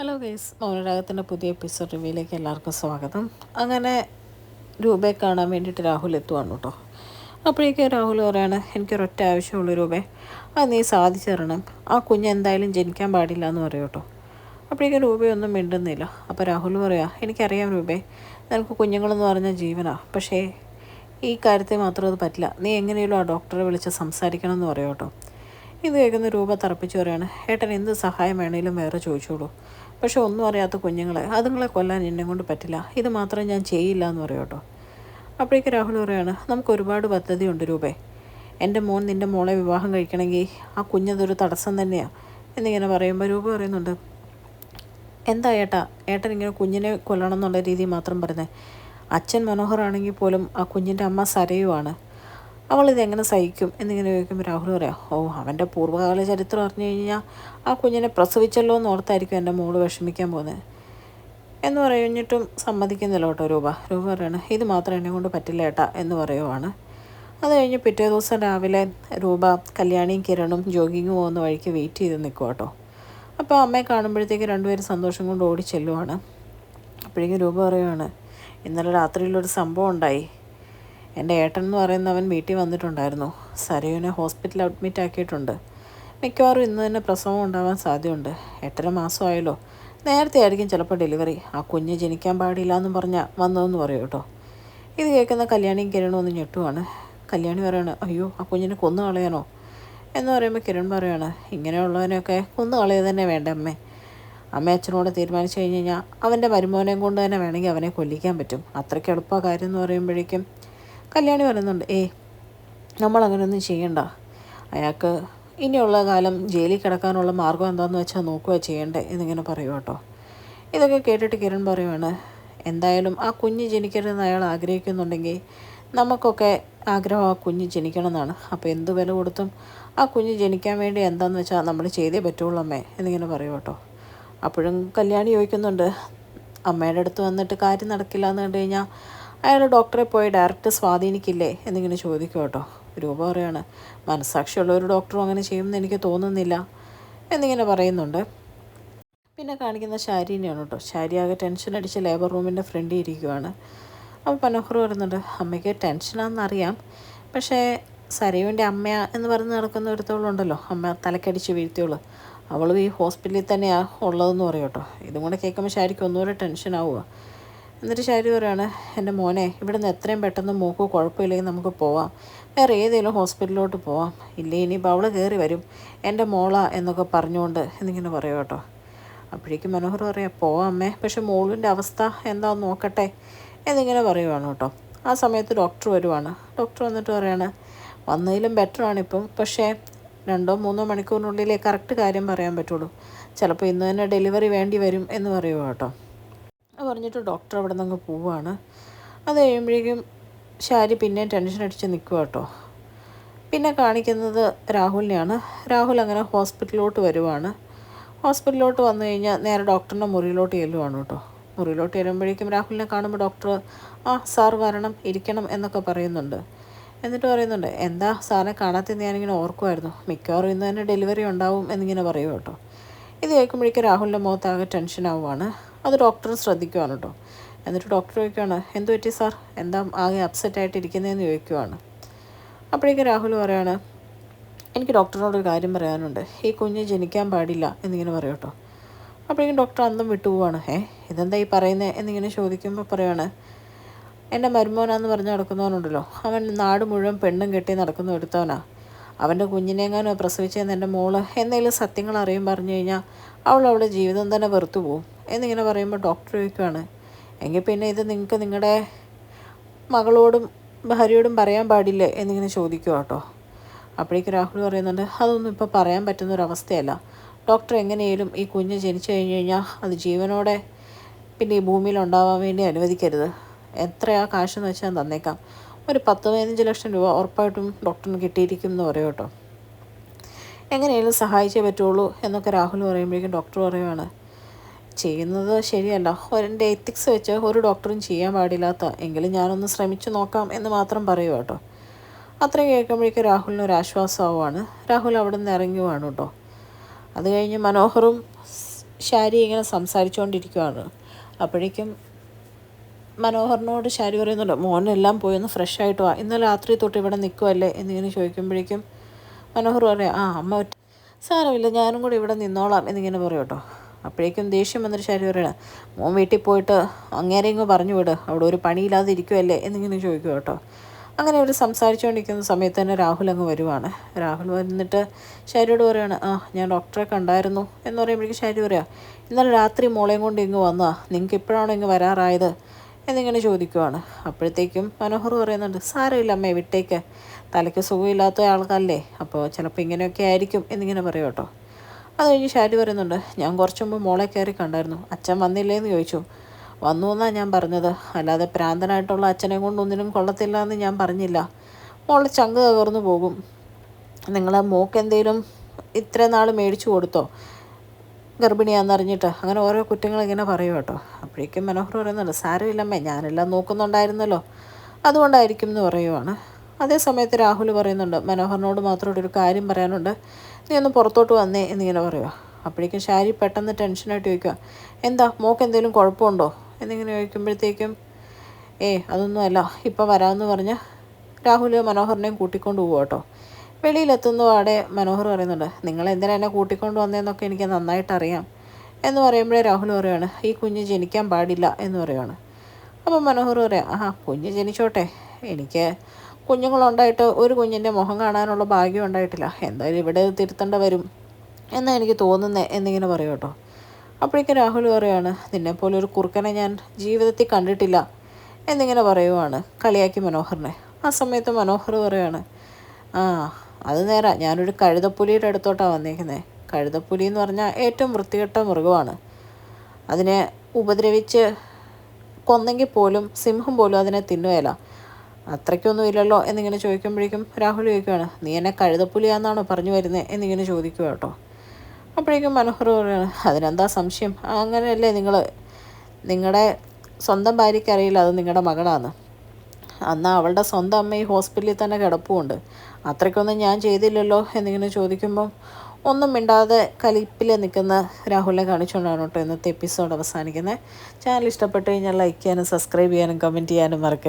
Hello guys, മൗനരാഗത്തിൻ്റെ പുതിയ episode റിവ്യൂയിലേക്ക് എല്ലാവർക്കും സ്വാഗതം. അങ്ങനെ രൂപയെ കാണാൻ വേണ്ടിയിട്ട് രാഹുൽ എത്തുവാണ് കേട്ടോ. അപ്പോഴേക്കും രാഹുൽ പറയാണ്, എനിക്കൊരൊറ്റ ആവശ്യമുള്ളൂ രൂപേ, അത് നീ സാധിച്ചു തരണം. ആ കുഞ്ഞ് എന്തായാലും ജനിക്കാൻ പാടില്ല എന്ന് പറയും കേട്ടോ. അപ്പോഴേക്കും രൂപയൊന്നും മിണ്ടുന്നില്ല. അപ്പോൾ രാഹുൽ പറയാ, എനിക്കറിയാം രൂപേ, നിനക്ക് കുഞ്ഞുങ്ങളെന്ന് പറഞ്ഞ ജീവനാ, പക്ഷേ ഈ കാര്യത്തെ മാത്രം അത് പറ്റില്ല. നീ എങ്ങനെയും ആ ഡോക്ടറെ വിളിച്ച് സംസാരിക്കണം എന്ന് പറയും കേട്ടോ. ഇത് കേൾക്കുന്ന രൂപ തറപ്പിച്ച് പറയാണ്, ഏട്ടൻ എന്ത് സഹായം വേണേലും വേറെ ചോദിച്ചോളൂ, പക്ഷെ ഒന്നും അറിയാത്ത കുഞ്ഞുങ്ങളെ അതുങ്ങളെ കൊല്ലാൻ എന്നെ കൊണ്ട് പറ്റില്ല, ഇത് മാത്രം ഞാൻ ചെയ്യില്ല എന്ന് പറയും കേട്ടോ. അപ്പോഴേക്ക് രാഹുൽ പറയാണ്, നമുക്ക് ഒരുപാട് പദ്ധതിയുണ്ട് രൂപേ. എൻ്റെ മോൻ നിൻ്റെ മോളെ വിവാഹം കഴിക്കണമെങ്കിൽ ആ കുഞ്ഞതൊരു തടസ്സം തന്നെയാണ് എന്നിങ്ങനെ പറയുമ്പോൾ രൂപ പറയുന്നുണ്ട്, എന്താ ഏട്ടൻ ഇങ്ങനെ കുഞ്ഞിനെ കൊല്ലണം എന്നുള്ള രീതിയിൽ മാത്രം പറഞ്ഞേ. അച്ഛൻ മനോഹറാണെങ്കിൽ പോലും ആ കുഞ്ഞിൻ്റെ അമ്മ സരയുവാണ്, അവളിതെങ്ങനെ സഹിക്കും എന്നിങ്ങനെ ചോദിക്കുമ്പോൾ രാഹുൽ പറയാം, അവൻ്റെ പൂർവ്വകാല ചരിത്രം അറിഞ്ഞു കഴിഞ്ഞാൽ ആ കുഞ്ഞിനെ പ്രസവിച്ചല്ലോ എന്ന് ഓർത്തായിരിക്കും എൻ്റെ മോള് വിഷമിക്കാൻ പോകുന്നത് എന്ന് പറഞ്ഞിട്ടും സമ്മതിക്കുന്നില്ല കേട്ടോ രൂപ പറയാണ്, ഇത് മാത്രം എന്നെ കൊണ്ട് പറ്റില്ല ഏട്ടാ എന്ന് പറയുവാണ്. അത് കഴിഞ്ഞ് പിറ്റേ ദിവസം രാവിലെ രൂപ കല്യാണിയും കിരണും ജോഗിങ് പോകുന്ന വഴിക്ക് വെയിറ്റ് ചെയ്ത് നിൽക്കുക കേട്ടോ. അപ്പോൾ അമ്മയെ കാണുമ്പോഴത്തേക്ക് രണ്ടുപേരും സന്തോഷം കൊണ്ട് ഓടി ചെല്ലുവാണ്. അപ്പോഴേക്കും രൂപ പറയുവാണ്, ഇന്നലെ രാത്രിയിലൊരു സംഭവം ഉണ്ടായി. എൻ്റെ ഏട്ടൻ എന്ന് പറയുന്നവൻ വീട്ടിൽ വന്നിട്ടുണ്ടായിരുന്നു. സരയുവിനെ ഹോസ്പിറ്റലിൽ അഡ്മിറ്റ് ആക്കിയിട്ടുണ്ട്. മിക്കവാറും ഇന്ന് തന്നെ പ്രസവം ഉണ്ടാവാൻ സാധ്യതയുണ്ട്. 8.5 മാസമായല്ലോ. നേരത്തെ ആയിരിക്കും ചിലപ്പോൾ ഡെലിവറി. ആ കുഞ്ഞ് ജനിക്കാൻ പാടില്ല എന്ന് പറഞ്ഞാൽ വന്നതെന്ന് പറയും കേട്ടോ. ഇത് കേൾക്കുന്ന കല്യാണിയും കിരണും ഒന്ന് ഞെട്ടുവാണ്. കല്യാണി പറയാണ്, അയ്യോ ആ കുഞ്ഞിനെ കൊന്നു കളയാനോ എന്ന് പറയുമ്പോൾ കിരൺ പറയാണ്, ഇങ്ങനെയുള്ളവനെയൊക്കെ കൊന്നു കളയുക തന്നെ വേണ്ട അമ്മേ. അച്ഛനോട് തീരുമാനിച്ചു കഴിഞ്ഞ് കഴിഞ്ഞാൽ അവൻ്റെ മരുമോനെയും കൊണ്ട് തന്നെ വേണമെങ്കിൽ അവനെ കൊല്ലിക്കാൻ പറ്റും. അത്രയ്ക്ക് എളുപ്പ കാര്യം എന്ന് പറയുമ്പോഴേക്കും കല്യാണി പറയുന്നുണ്ട്, നമ്മളങ്ങനെയൊന്നും ചെയ്യണ്ട. അയാൾക്ക് ഇനിയുള്ള കാലം ജയിലിൽ കിടക്കാനുള്ള മാർഗ്ഗം എന്താണെന്ന് വെച്ചാൽ നോക്കുക ചെയ്യണ്ടേ എന്നിങ്ങനെ പറയും കേട്ടോ. ഇതൊക്കെ കേട്ടിട്ട് കിരൺ പറയുവാണ്, എന്തായാലും ആ കുഞ്ഞ് ജനിക്കരുതെന്ന് അയാൾ ആഗ്രഹിക്കുന്നുണ്ടെങ്കിൽ നമുക്കൊക്കെ ആഗ്രഹം ആ കുഞ്ഞ് ജനിക്കണം എന്നാണ്. അപ്പോൾ എന്ത് വില കൊടുത്തും ആ കുഞ്ഞ് ജനിക്കാൻ വേണ്ടി എന്താണെന്ന് വെച്ചാൽ നമ്മൾ ചെയ്തേ പറ്റുള്ളൂ അമ്മേ എന്നിങ്ങനെ പറയും കേട്ടോ. അപ്പോഴും കല്യാണി ചോദിക്കുന്നുണ്ട്, അമ്മയുടെ അടുത്ത് വന്നിട്ട് കാര്യം നടക്കില്ല എന്ന് കണ്ടു കഴിഞ്ഞാൽ അയാൾ ഡോക്ടറെ പോയി ഡയറക്റ്റ് സ്വാധീനിക്കില്ലേ എന്നിങ്ങനെ ചോദിക്കും കേട്ടോ. രൂപ പറയാണ്, മനസ്സാക്ഷിയുള്ള ഒരു ഡോക്ടറും അങ്ങനെ ചെയ്യുമെന്ന് എനിക്ക് തോന്നുന്നില്ല എന്നിങ്ങനെ പറയുന്നുണ്ട്. പിന്നെ കാണിക്കുന്ന ശാരീനെയാണ് കേട്ടോ. ശാരിയാകെ ടെൻഷൻ അടിച്ച് ലേബർ റൂമിൻ്റെ ഫ്രണ്ടിൽ ഇരിക്കുവാണ്. അപ്പോൾ മനോഹർ പറയുന്നുണ്ട്, അമ്മയ്ക്ക് ടെൻഷനാണെന്നറിയാം, പക്ഷേ സരയുവിൻ്റെ അമ്മ എന്ന് പറഞ്ഞ് നടക്കുന്ന ഒരുത്തോളുണ്ടല്ലോ, അമ്മ തലക്കടിച്ച് വീഴ്ത്തിയോളൂ, അവളും ഈ ഹോസ്പിറ്റലിൽ തന്നെയാണ് ഉള്ളതെന്ന് പറയും കേട്ടോ. ഇതും കൂടെ കേൾക്കുമ്പോൾ ശാരിക്ക് ഒന്നുകൂടെ ടെൻഷൻ ആവുക. എന്നിട്ട് ശാരി പറയാണ്, എൻ്റെ മോനെ ഇവിടുന്ന് എത്രയും പെട്ടെന്ന് മൂക്ക് കുഴപ്പമില്ലെങ്കിൽ നമുക്ക് പോവാം, വേറെ ഏതെങ്കിലും ഹോസ്പിറ്റലിലോട്ട് പോവാം, ഇല്ലേ ഇനിയിപ്പോൾ അവൾ കയറി വരും എൻ്റെ മോളാ എന്നൊക്കെ പറഞ്ഞുകൊണ്ട് എന്നിങ്ങനെ പറയും കേട്ടോ. അപ്പോഴേക്കും മനോഹർ പറയാം, പോവാം അമ്മേ, പക്ഷെ മോളിൻ്റെ അവസ്ഥ എന്താണെന്ന് നോക്കട്ടെ എന്നിങ്ങനെ പറയുവാണ് കേട്ടോ. ആ സമയത്ത് ഡോക്ടർ വരുവാണ്. ഡോക്ടർ വന്നിട്ട് പറയാണ്, വന്നതിലും ബെറ്ററാണിപ്പം, പക്ഷേ 2-3 മണിക്കൂറിനുള്ളിലേ കറക്റ്റ് കാര്യം പറയാൻ പറ്റുള്ളൂ, ചിലപ്പോൾ ഇന്ന് തന്നെ ഡെലിവറി വേണ്ടി വരും എന്ന് പറയുക കേട്ടോ. പറഞ്ഞിട്ട് ഡോക്ടർ അവിടെ നിന്ന് അങ്ങ് പോവുകയാണ്. അത് കഴിയുമ്പോഴേക്കും ശാരി പിന്നെയും ടെൻഷൻ അടിച്ച് നിൽക്കുക കേട്ടോ. പിന്നെ കാണിക്കുന്നത് രാഹുലിനെയാണ്. രാഹുൽ അങ്ങനെ ഹോസ്പിറ്റലിലോട്ട് വരുവാണ്. ഹോസ്പിറ്റലിലോട്ട് വന്നു കഴിഞ്ഞാൽ നേരെ ഡോക്ടറിൻ്റെ മുറിയിലോട്ട് ചെല്ലുവാണ് കേട്ടോ. മുറിയിലോട്ട് ചെല്ലുമ്പോഴേക്കും രാഹുലിനെ കാണുമ്പോൾ ഡോക്ടർ, സാർ വരണം, ഇരിക്കണം എന്നൊക്കെ പറയുന്നുണ്ട്. എന്നിട്ട് പറയുന്നുണ്ട്, എന്താ സാറിനെ കാണാത്തത് ഞാനിങ്ങനെ ഓർക്കുമായിരുന്നു, മിക്കവാറും ഇന്ന് തന്നെ ഡെലിവറി ഉണ്ടാവും എന്നിങ്ങനെ പറയും കേട്ടോ. ഇത് കേൾക്കുമ്പോഴേക്കും രാഹുലിൻ്റെ മുഖത്താകെ ടെൻഷൻ ആവുകയാണ്. അത് ഡോക്ടർ ശ്രദ്ധിക്കുവാണ് കേട്ടോ. എന്നിട്ട് ഡോക്ടർ ചോദിക്കുകയാണ്, എന്ത് പറ്റി സാർ, എന്താ ആകെ അപ്സെറ്റായിട്ട് ഇരിക്കുന്നതെന്ന് ചോദിക്കുവാണ്. അപ്പോഴേക്കും രാഹുൽ പറയാണ്, എനിക്ക് ഡോക്ടറിനോടൊരു കാര്യം പറയാനുണ്ട്, ഈ കുഞ്ഞ് ജനിക്കാൻ പാടില്ല എന്നിങ്ങനെ പറയും കേട്ടോ. അപ്പോഴേക്കും ഡോക്ടർ അന്തം വിട്ടുപോവാണ്. ഇതെന്താ ഈ പറയുന്നത് എന്നിങ്ങനെ ചോദിക്കുമ്പോൾ പറയുകയാണ്, എൻ്റെ മരുമോനാന്ന് പറഞ്ഞ് നടക്കുന്നവനുണ്ടല്ലോ, അവൻ നാട് മുഴുവൻ പെണ്ണും കെട്ടി നടക്കുന്ന എടുത്തവനാ. അവൻ്റെ കുഞ്ഞിനെങ്ങാനും പ്രസവിച്ചതെന്ന് എൻ്റെ മോള് എന്തെങ്കിലും സത്യങ്ങൾ അറിയും പറഞ്ഞു കഴിഞ്ഞാൽ അവളുടെ ജീവിതം തന്നെ വെറുത്തു പോവും എന്നിങ്ങനെ പറയുമ്പോൾ ഡോക്ടർ ചോദിക്കുകയാണ്, എങ്കിൽ പിന്നെ ഇത് നിങ്ങൾക്ക് നിങ്ങളുടെ മകളോടും ഭാര്യയോടും പറയാൻ പാടില്ലേ എന്നിങ്ങനെ ചോദിക്കുക കേട്ടോ. അപ്പോഴേക്ക് രാഹുൽ പറയുന്നുണ്ട്, അതൊന്നും ഇപ്പോൾ പറയാൻ പറ്റുന്നൊരവസ്ഥയല്ല. ഡോക്ടർ എങ്ങനെയും ഈ കുഞ്ഞ് ജനിച്ചു കഴിഞ്ഞ് കഴിഞ്ഞാൽ അത് ജീവനോടെ പിന്നെ ഈ ഭൂമിയിൽ ഉണ്ടാവാൻ വേണ്ടി അനുവദിക്കരുത്. എത്രയാ കാശെന്ന് വെച്ചാൽ തന്നേക്കാം, ഒരു 10-15 ലക്ഷം രൂപ ഉറപ്പായിട്ടും ഡോക്ടറിന് കിട്ടിയിരിക്കും എന്ന് പറയും കേട്ടോ. എങ്ങനെയാലും സഹായിച്ചേ പറ്റുള്ളൂ എന്നൊക്കെ രാഹുൽ പറയുമ്പോഴേക്കും ഡോക്ടർ പറയുവാണ്, ചെയ്യുന്നത് ശരിയല്ല, എൻ്റെ എത്തിക്സ് വെച്ച് ഒരു ഡോക്ടറും ചെയ്യാൻ പാടില്ലാത്ത, എങ്കിലും ഞാനൊന്ന് ശ്രമിച്ചു നോക്കാം എന്ന് മാത്രം പറയുക കേട്ടോ. അത്രയും കേൾക്കുമ്പോഴേക്കും രാഹുലിന് ഒരു ആശ്വാസമാവുകയാണ്. രാഹുൽ അവിടെ നിന്ന് ഇറങ്ങുവാണ് കേട്ടോ. അത് കഴിഞ്ഞ് മനോഹറും ശാരി ഇങ്ങനെ സംസാരിച്ചുകൊണ്ടിരിക്കുകയാണ്. അപ്പോഴേക്കും മനോഹറിനോട് ശാരി പറയുന്നുണ്ട്, മോനെല്ലാം പോയി ഒന്ന് ഫ്രഷ് ആയിട്ട് വാ, ഇന്നലെ രാത്രി തൊട്ട് ഇവിടെ നിൽക്കുമല്ലേ എന്നിങ്ങനെ ചോദിക്കുമ്പോഴേക്കും മനോഹർ പറയാം, അമ്മ സാരമില്ല, ഞാനും കൂടി ഇവിടെ നിന്നോളാം എന്നിങ്ങനെ പറയും കേട്ടോ. അപ്പോഴേക്കും ദേഷ്യം വന്നൊരു ശാരി പറയണം, മോൻ വീട്ടിൽ പോയിട്ട് അങ്ങേരെ ഇങ്ങ് പറഞ്ഞു വിട്, അവിടെ ഒരു പണിയില്ലാതെ ഇരിക്കുമല്ലേ എന്നിങ്ങനെ ചോദിക്കും കേട്ടോ. അങ്ങനെ അവർ സംസാരിച്ചുകൊണ്ടിരിക്കുന്ന സമയത്ത് തന്നെ രാഹുൽ അങ്ങ് വരുവാണ്. രാഹുൽ വന്നിട്ട് ശാരിയോട് പറയുകയാണ്, ഞാൻ ഡോക്ടറെ കണ്ടായിരുന്നു എന്ന് പറയുമ്പോഴേക്കും ശാരി പറയാം, ഇന്നലെ രാത്രി മോളെയും കൊണ്ട് ഇങ്ങ് വന്നാ, നിങ്ങൾക്ക് ഇപ്പോഴാണോ ഇങ്ങ് വരാറായത് എന്നിങ്ങനെ ചോദിക്കുവാണ്. അപ്പോഴത്തേക്കും മനോഹർ പറയുന്നുണ്ട്, സാരമില്ല അമ്മേ, വിട്ടേക്ക്, തലയ്ക്ക് സുഖമില്ലാത്ത ആൾക്കല്ലേ, അപ്പോൾ ചിലപ്പോൾ ഇങ്ങനെയൊക്കെ ആയിരിക്കും എന്നിങ്ങനെ പറയും കേട്ടോ. അത് കഴിഞ്ഞ് ശാരി പറയുന്നുണ്ട്, ഞാൻ കുറച്ച് മുമ്പ് മോളെ കയറി കണ്ടായിരുന്നു, അച്ഛൻ വന്നില്ലേന്ന് ചോദിച്ചു. വന്നു എന്നാണ് ഞാൻ പറഞ്ഞത്, അല്ലാതെ പ്രാന്തനായിട്ടുള്ള അച്ഛനെ കൊണ്ടൊന്നിനും കൊള്ളത്തില്ല എന്ന് ഞാൻ പറഞ്ഞില്ല. മോളെ ചങ്ക് തകർന്നു പോകും. നിങ്ങളെ മോക്കെന്തേലും ഇത്ര നാൾ മേടിച്ചു കൊടുത്തോ ഗർഭിണിയാണെന്നറിഞ്ഞിട്ട്? അങ്ങനെ ഓരോ കുറ്റങ്ങൾ ഇങ്ങനെ പറയും കേട്ടോ. അപ്പോഴേക്കും മനോഹർ പറയുന്നുണ്ട്, സാരമില്ലമ്മേ, ഞാനെല്ലാം നോക്കുന്നുണ്ടായിരുന്നല്ലോ, അതുകൊണ്ടായിരിക്കും എന്ന് പറയുവാണ്. അതേ സമയത്ത് രാഹുൽ പറയുന്നുണ്ട്, മനോഹറിനോട് മാത്രമായിട്ട് ഒരു കാര്യം പറയാനുണ്ട്, നീ ഒന്ന് പുറത്തോട്ട് വന്നേ എന്നിങ്ങനെ പറയുക. അപ്പോഴേക്കും ശാരി പെട്ടെന്ന് ടെൻഷനായിട്ട് ചോദിക്കുക, എന്താ, മോക്ക് എന്തെങ്കിലും കുഴപ്പമുണ്ടോ എന്നിങ്ങനെ ചോദിക്കുമ്പോഴത്തേക്കും അതൊന്നുമല്ല, ഇപ്പം വരാമെന്ന് പറഞ്ഞ് രാഹുൽ മനോഹറിനെയും കൂട്ടിക്കൊണ്ട് പോകും കേട്ടോ. വെളിയിലെത്തുന്നപാടെ മനോഹർ പറയുന്നുണ്ട്, നിങ്ങളെന്തിനാ എന്നെ കൂട്ടിക്കൊണ്ട് വന്നതെന്നൊക്കെ എനിക്ക് നന്നായിട്ട് അറിയാം എന്ന് പറയുമ്പോഴേ രാഹുൽ പറയുകയാണ്, ഈ കുഞ്ഞ് ജനിക്കാൻ പാടില്ല എന്ന് പറയുകയാണ്. അപ്പം മനോഹർ പറയാം, കുഞ്ഞ് ജനിച്ചോട്ടെ, എനിക്ക് കുഞ്ഞുങ്ങളുണ്ടായിട്ട് ഒരു കുഞ്ഞിൻ്റെ മുഖം കാണാനുള്ള ഭാഗ്യം ഉണ്ടായിട്ടില്ല, എന്തായാലും ഇവിടെ തിരുത്തേണ്ട വരും എന്നാണ് എനിക്ക് തോന്നുന്നത് എന്നിങ്ങനെ പറയും കേട്ടോ. അപ്പോഴേക്കും രാഹുൽ പറയുകയാണ്, നിന്നെപ്പോലെ ഒരു കുറുക്കനെ ഞാൻ ജീവിതത്തിൽ കണ്ടിട്ടില്ല എന്നിങ്ങനെ പറയുവാണ്, കളിയാക്കി മനോഹറിനെ. ആ സമയത്ത് മനോഹർ പറയുകയാണ്, അത് നേരാ, ഞാനൊരു കഴുതപ്പുലിയുടെ അടുത്തോട്ടാണ് വന്നേക്കുന്നത്. കഴുതപ്പുലി എന്ന് പറഞ്ഞാൽ ഏറ്റവും വൃത്തികെട്ട മൃഗമാണ്. അതിനെ ഉപദ്രവിച്ച് കൊന്നെങ്കിൽ പോലും സിംഹം പോലും അതിനെ തിന്നുകയില്ല. അത്രയ്ക്കൊന്നും ഇല്ലല്ലോ എന്നിങ്ങനെ ചോദിക്കുമ്പോഴേക്കും രാഹുൽ ചോദിക്കുകയാണ്, നീ എന്നെ കഴുതപ്പുലിയാണെന്നാണോ പറഞ്ഞു വരുന്നത് എന്നിങ്ങനെ ചോദിക്കുക കേട്ടോ. അപ്പോഴേക്കും മനോഹർ പറയുകയാണ്, അതിനെന്താ സംശയം, അങ്ങനെയല്ലേ നിങ്ങളുടെ സ്വന്തം ഭാര്യയ്ക്ക് അറിയില്ല അത് നിങ്ങളുടെ മകളാണ്. എന്നാൽ അവളുടെ സ്വന്തം അമ്മ ഈ ഹോസ്പിറ്റലിൽ തന്നെ കിടപ്പുമുണ്ട്, അത്രയ്ക്കൊന്നും ഞാൻ ചെയ്തില്ലല്ലോ എന്നിങ്ങനെ ചോദിക്കുമ്പം ഒന്നും മിണ്ടാതെ കലിപ്പിൽ നിൽക്കുന്ന രാഹുലിനെ കാണിച്ചുകൊണ്ടാണ് കേട്ടോ ഇന്നത്തെ എപ്പിസോഡ് അവസാനിക്കുന്നത്. ചാനൽ ഇഷ്ടപ്പെട്ട് കഴിഞ്ഞാൽ ലൈക്ക് ചെയ്യാനും സബ്സ്ക്രൈബ് ചെയ്യാനും കമൻറ്റ് ചെയ്യാനും മറക്കരുത്.